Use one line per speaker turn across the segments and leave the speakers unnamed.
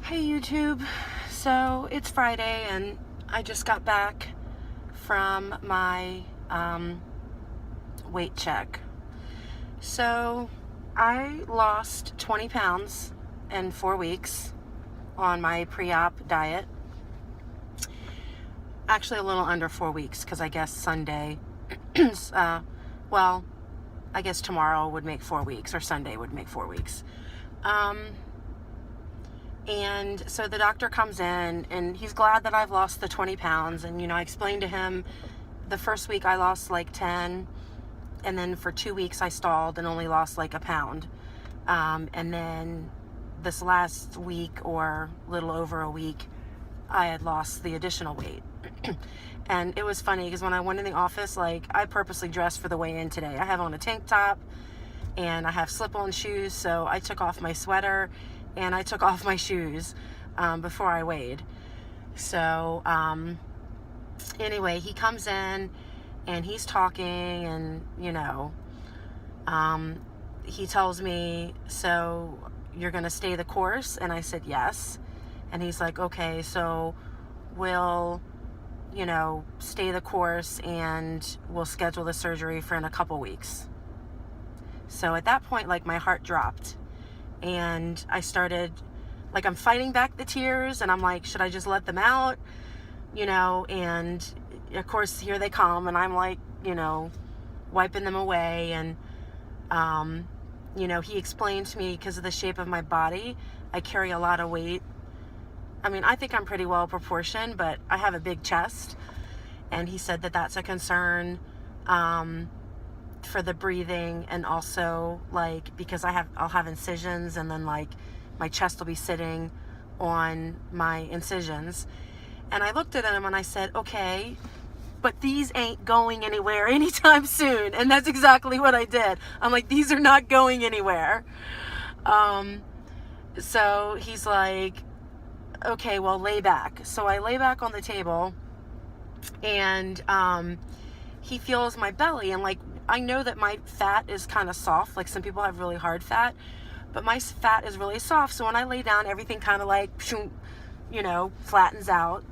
Hey YouTube, so it's Friday and I just got back from my weight check. So I lost 20 pounds in 4 weeks on my pre-op diet. Actually a little under 4 weeks because I guess Sunday, well, I guess tomorrow would make 4 weeks or Sunday would make 4 weeks. And so the doctor comes in and he's glad that I've lost the 20 pounds. And, I explained to him the first week I lost like 10. And then for 2 weeks I stalled and only lost like a pound. And then this last week or little over a week, I had lost the additional weight. And it was funny because when I went in the office, like I purposely dressed for the weigh-in today. I have on a tank top and I have slip-on shoes. So I took off my sweater and I took off my shoes before I weighed. So anyway, he comes in and he's talking and, he tells me, so you're going to stay the course? And I said, yes. And he's like, okay, so we'll, stay the course and we'll schedule the surgery for in a couple weeks. So at that point, like my heart dropped. And I started, like, I'm fighting back the tears and I'm like, should I just let them out? And of course here they come and I'm like, wiping them away. And, he explained to me because of the shape of my body, I carry a lot of weight. I mean, I think I'm pretty well proportioned, but I have a big chest. And he said that that's a concern, for the breathing, and also like because I'll have incisions and then like my chest will be sitting on my incisions. And I looked at him and I said, okay, but these ain't going anywhere anytime soon. And that's exactly what I did. I'm like, these are not going anywhere. So he's like, okay, well, lay back. So I lay back on the table and he feels my belly, and like I know that my fat is kind of soft. Like some people have really hard fat, but my fat is really soft. So when I lay down, everything kind of like, flattens out.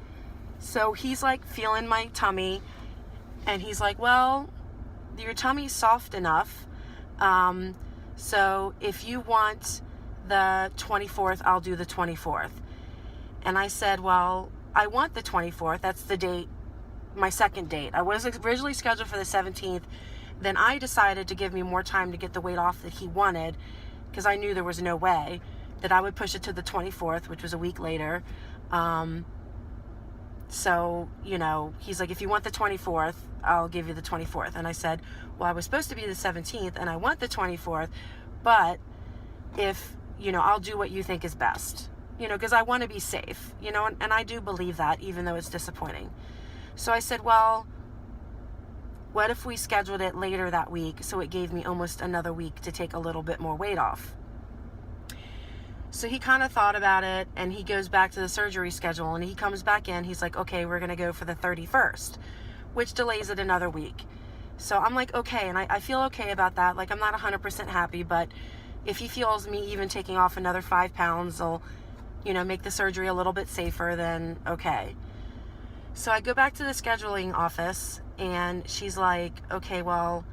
So he's like feeling my tummy and he's like, well, your tummy's soft enough. So if you want the 24th, I'll do the 24th. And I said, well, I want the 24th. That's the date, my second date. I was originally scheduled for the 17th. Then I decided to give me more time to get the weight off that he wanted, because I knew there was no way that I would push it to the 24th, which was a week later. So, he's like, if you want the 24th, I'll give you the 24th. And I said, well, I was supposed to be the 17th and I want the 24th, but if, I'll do what you think is best, because I want to be safe, and I do believe that, even though it's disappointing. So I said, well, what if we scheduled it later that week? So it gave me almost another week to take a little bit more weight off. So he kind of thought about it and he goes back to the surgery schedule and he comes back in. He's like, okay, we're going to go for the 31st, which delays it another week. So I'm like, okay. And I feel okay about that. Like I'm not 100% happy, but if he feels me even taking off another 5 pounds will, make the surgery a little bit safer, then okay. So I go back to the scheduling office and she's like, okay, well,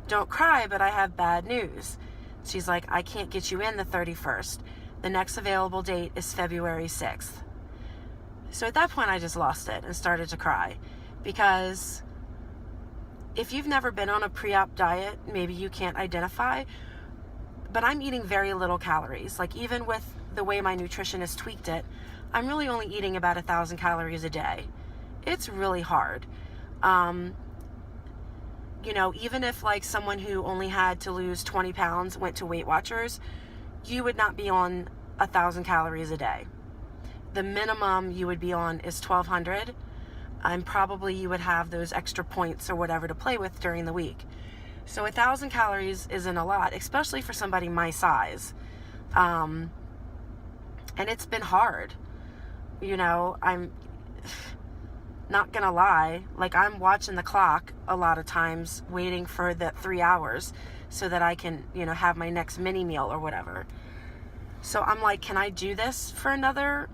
don't cry, but I have bad news. She's like, I can't get you in the 31st. The next available date is February 6th. So at that point, I just lost it and started to cry, because if you've never been on a pre-op diet, maybe you can't identify, but I'm eating very little calories. Like even with the way my nutritionist tweaked it, I'm really only eating about 1,000 calories a day. It's really hard. Even if like someone who only had to lose 20 pounds went to Weight Watchers, you would not be on 1,000 calories a day. The minimum you would be on is 1,200, and probably you would have those extra points or whatever to play with during the week. So 1,000 calories isn't a lot, especially for somebody my size. And it's been hard. I'm not gonna lie, like I'm watching the clock a lot of times, waiting for the 3 hours so that I can, have my next mini meal or whatever. So I'm like, can I do this for another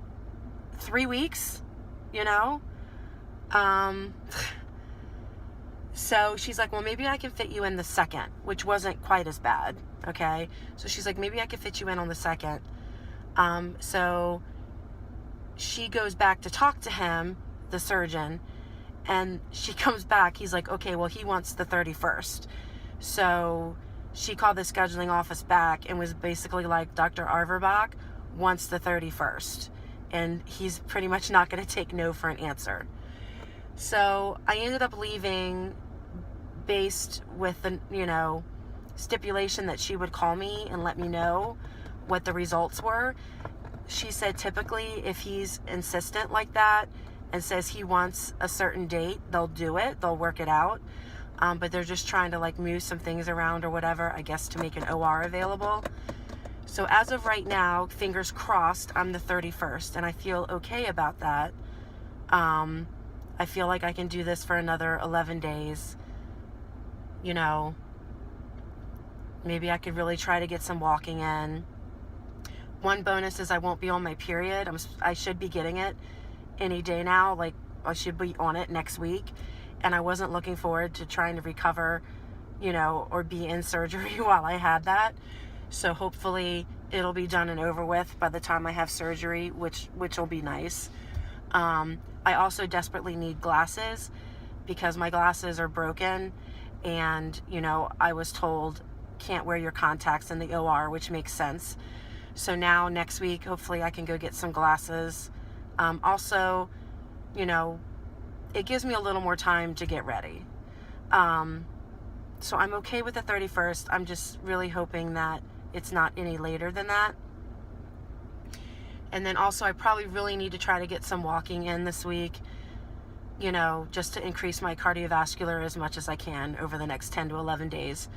3 weeks? You know? So she's like, well, maybe I can fit you in the second, which wasn't quite as bad. Okay. So she's like, maybe I can fit you in on the second. So she goes back to talk to him, the surgeon, and she comes back. He's like, okay, well, he wants the 31st. So she called the scheduling office back and was basically like, Dr. Arverbach wants the 31st. And he's pretty much not going to take no for an answer. So I ended up leaving based with the, stipulation that she would call me and let me know what the results were. She said typically if he's insistent like that and says he wants a certain date, they'll do it. They'll work it out. But they're just trying to like move some things around or whatever, I guess, to make an OR available. So as of right now, fingers crossed, I'm the 31st, and I feel okay about that. I feel like I can do this for another 11 days. Maybe I could really try to get some walking in. One bonus is I won't be on my period. I should be getting it any day now. Like, I should be on it next week. And I wasn't looking forward to trying to recover, or be in surgery while I had that. So hopefully it'll be done and over with by the time I have surgery, which will be nice. I also desperately need glasses because my glasses are broken, and I was told can't wear your contacts in the OR, which makes sense. So now next week, hopefully I can go get some glasses. Also, it gives me a little more time to get ready. So I'm okay with the 31st. I'm just really hoping that it's not any later than that. And then also I probably really need to try to get some walking in this week, just to increase my cardiovascular as much as I can over the next 10 to 11 days.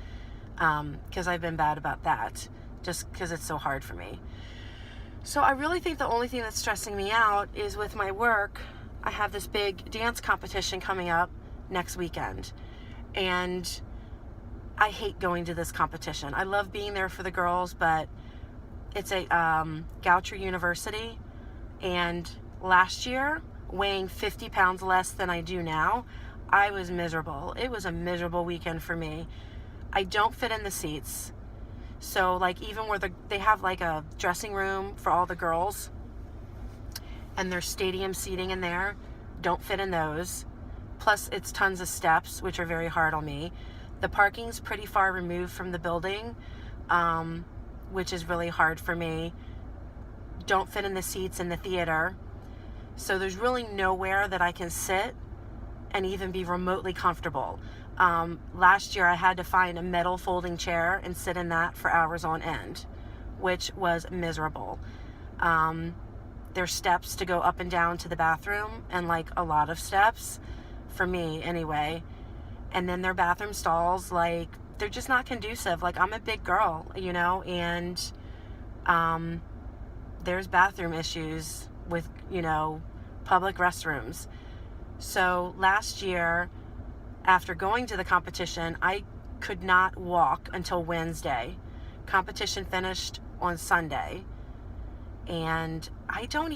Because I've been bad about that, just because it's so hard for me. So I really think the only thing that's stressing me out is with my work. I have this big dance competition coming up next weekend, and I hate going to this competition. I love being there for the girls, but it's a Gastric University, and last year, weighing 50 pounds less than I do now, I was miserable. It was a miserable weekend for me. I don't fit in the seats. So like even where they have like a dressing room for all the girls, and there's stadium seating in there, don't fit in those. Plus it's tons of steps, which are very hard on me. The parking's pretty far removed from the building, which is really hard for me. Don't fit in the seats in the theater. So there's really nowhere that I can sit and even be remotely comfortable. Last year I had to find a metal folding chair and sit in that for hours on end, which was miserable. There's steps to go up and down to the bathroom, and like a lot of steps for me anyway. And then their bathroom stalls, like they're just not conducive. Like I'm a big girl, and there's bathroom issues with, public restrooms. So last year, after going to the competition, I could not walk until Wednesday. Competition finished on Sunday. And I don't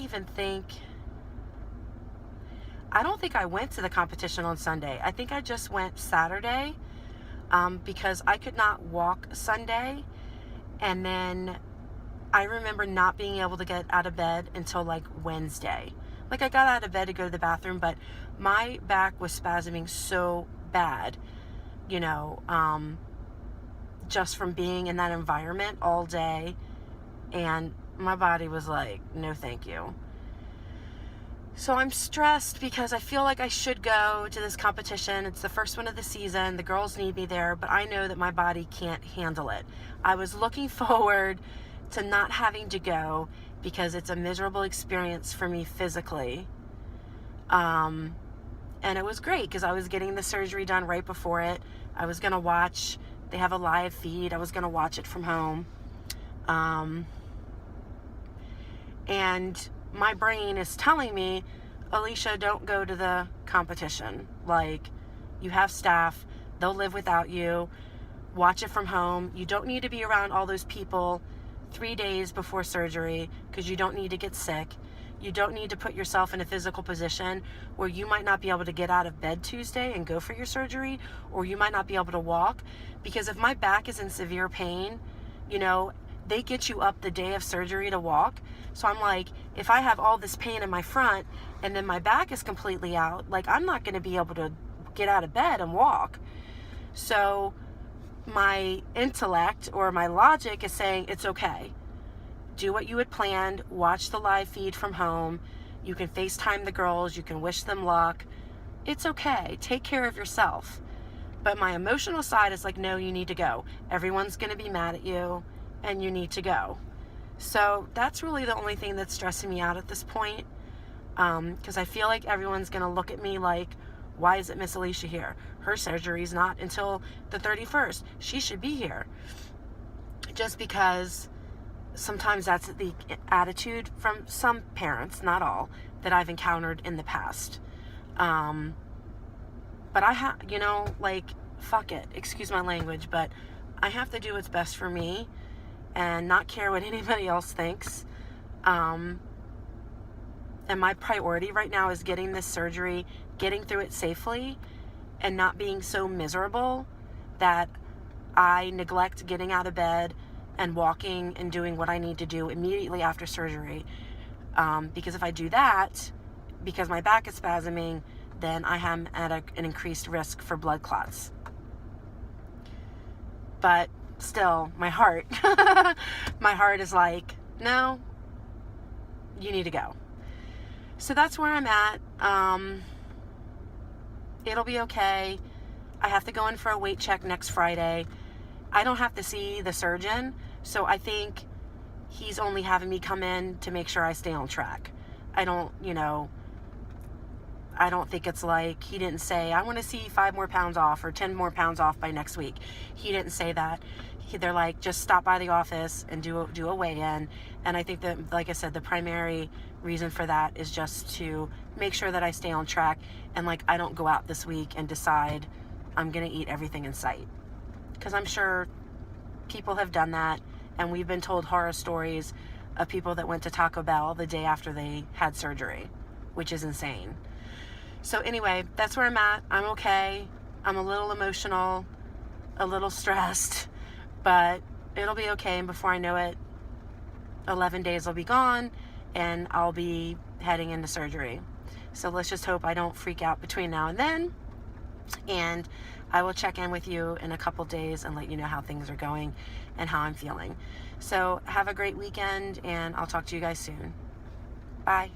think I went to the competition on Sunday. I think I just went Saturday, because I could not walk Sunday. And then I remember not being able to get out of bed until like Wednesday. Like I got out of bed to go to the bathroom, but my back was spasming so bad, just from being in that environment all day. And my body was like, no, thank you. So I'm stressed because I feel like I should go to this competition. It's the first one of the season. The girls need me there, but I know that my body can't handle it. I was looking forward to not having to go because it's a miserable experience for me physically. And it was great because I was getting the surgery done right before it. I was going to watch, they have a live feed. I was going to watch it from home. And my brain is telling me, Alicia, don't go to the competition. Like, you have staff, they'll live without you. Watch it from home. You don't need to be around all those people 3 days before surgery because you don't need to get sick. You don't need to put yourself in a physical position where you might not be able to get out of bed Tuesday and go for your surgery, or you might not be able to walk. Because if my back is in severe pain, you know, they get you up the day of surgery to walk. So I'm like, if I have all this pain in my front and then my back is completely out, like, I'm not going to be able to get out of bed and walk. So my intellect or my logic is saying it's okay. Do what you had planned. Watch the live feed from home. You can FaceTime the girls. You can wish them luck. It's okay. Take care of yourself. But my emotional side is like, no, you need to go. Everyone's going to be mad at you and you need to go. So that's really the only thing that's stressing me out at this point. Because I feel like everyone's going to look at me like, why isn't Miss Alicia here? Her surgery's not until the 31st. She should be here. Just because sometimes that's the attitude from some parents, not all, that I've encountered in the past. But you know, like, fuck it. Excuse my language, but I have to do what's best for me and not care what anybody else thinks. And my priority right now is getting this surgery, getting through it safely, and not being so miserable that I neglect getting out of bed and walking and doing what I need to do immediately after surgery. Because if I do that, because my back is spasming, then I am at an increased risk for blood clots. But still, my heart is like, no, you need to go. So that's where I'm at. It'll be okay. I have to go in for a weight check next Friday. I don't have to see the surgeon, so I think he's only having me come in to make sure I stay on track. I don't think it's like, he didn't say, I want to see 5 more pounds off or 10 more pounds off by next week. He didn't say that. They're like, just stop by the office and do a weigh-in. And I think that, like I said, the primary reason for that is just to make sure that I stay on track and, like, I don't go out this week and decide I'm going to eat everything in sight. Because I'm sure people have done that, and we've been told horror stories of people that went to Taco Bell the day after they had surgery, which is insane. So anyway, that's where I'm at. I'm okay. I'm a little emotional, a little stressed, but it'll be okay. And before I know it, 11 days will be gone and I'll be heading into surgery. So let's just hope I don't freak out between now and then. And I will check in with you in a couple days and let you know how things are going and how I'm feeling. So have a great weekend, and I'll talk to you guys soon. Bye.